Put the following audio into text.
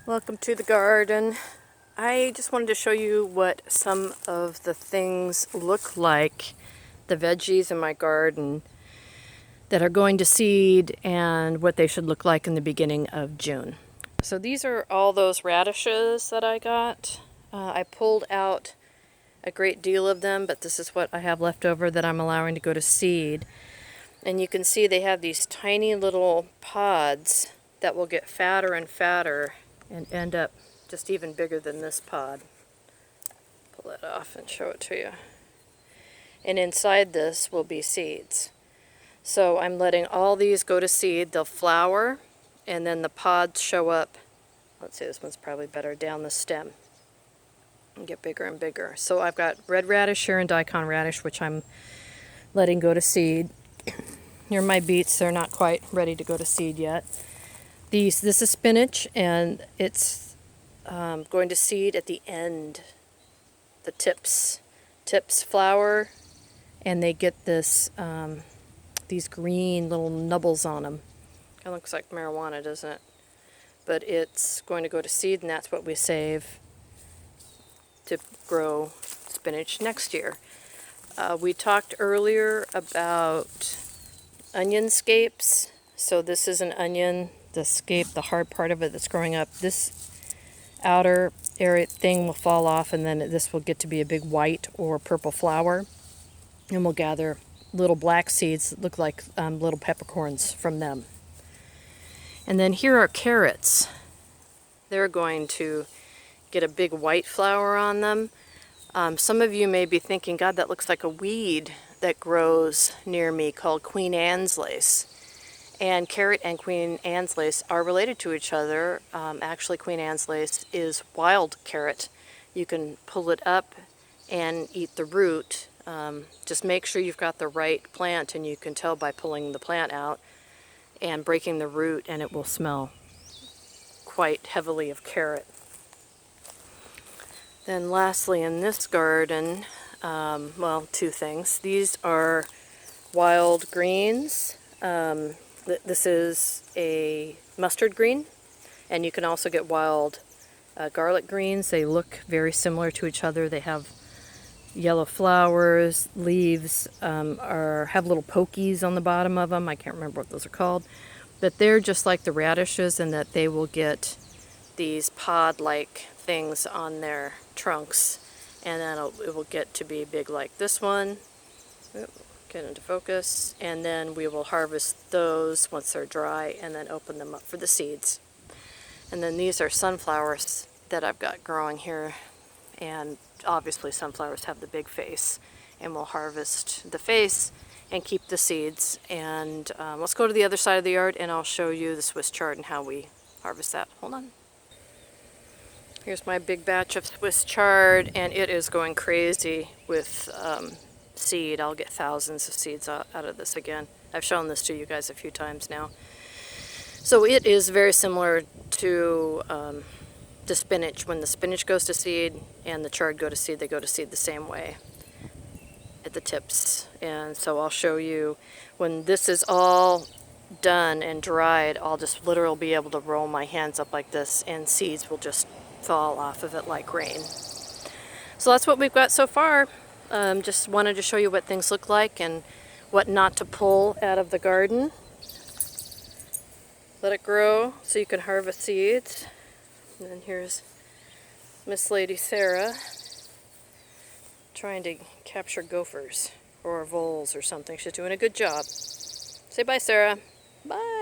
Welcome to the garden. I just wanted to show you what some of the things look like, the veggies in my garden that are going to seed and what they should look like in the beginning of June. So these are all those radishes that I got. I pulled out a great deal of them, but this is what I have left over that I'm allowing to go to seed. And you can see they have these tiny little pods that will get fatter and fatter and end up just even bigger than this pod. Pull that off and show it to you. And inside this will be seeds. So I'm letting all these go to seed. They'll flower, and then the pods show up. Let's see, this one's probably better down the stem and get bigger and bigger. So I've got red radish here and daikon radish, which I'm letting go to seed. Here are my beets. They're not quite ready to go to seed yet. This is spinach, and it's going to seed at the end. The tips flower, and they get this these green little nubbles on them. It looks like marijuana, doesn't it? But it's going to go to seed, and that's what we save to grow spinach next year. We talked earlier about onion scapes. So this is an onion, the scape, the hard part of it that's growing up. This outer area thing will fall off, and then this will get to be a big white or purple flower, and we'll gather little black seeds that look like little peppercorns from them. And then here are carrots. They're going to get a big white flower on them. Some of you may be thinking, God, that looks like a weed that grows near me called Queen Anne's lace. And carrot and Queen Anne's lace are related to each other. Actually, Queen Anne's lace is wild carrot. You can pull it up and eat the root. Just make sure you've got the right plant, and you can tell by pulling the plant out and breaking the root, and it will smell quite heavily of carrot. Then lastly, in this garden, well, two things. These are wild greens. This is a mustard green, and you can also get wild garlic greens. They look very similar to each other. They have yellow flowers, leaves have little pokies on the bottom of them. I can't remember what those are called, but they're just like the radishes in that they will get these pod-like things on their trunks, and then it will get to be big like this one. Get into focus, and then we will harvest those once they're dry and then open them up for the seeds. And then these are sunflowers that I've got growing here, and obviously sunflowers have the big face, and we'll harvest the face and keep the seeds. And let's go to the other side of the yard, and I'll show you the Swiss chard and how we harvest that. Hold on. Here's my big batch of Swiss chard, and it is going crazy with seed. I'll get thousands of seeds out of this again. I've shown this to you guys a few times now. So it is very similar to the spinach. When the spinach goes to seed and the chard go to seed, they go to seed the same way at the tips. And so I'll show you when this is all done and dried, I'll just literally be able to roll my hands up like this, and seeds will just fall off of it like rain. So that's what we've got so far. Just wanted to show you what things look like and what not to pull out of the garden. Let it grow so you can harvest seeds. And then here's Miss Lady Sarah trying to capture gophers or voles or something. She's doing a good job. Say bye, Sarah. Bye.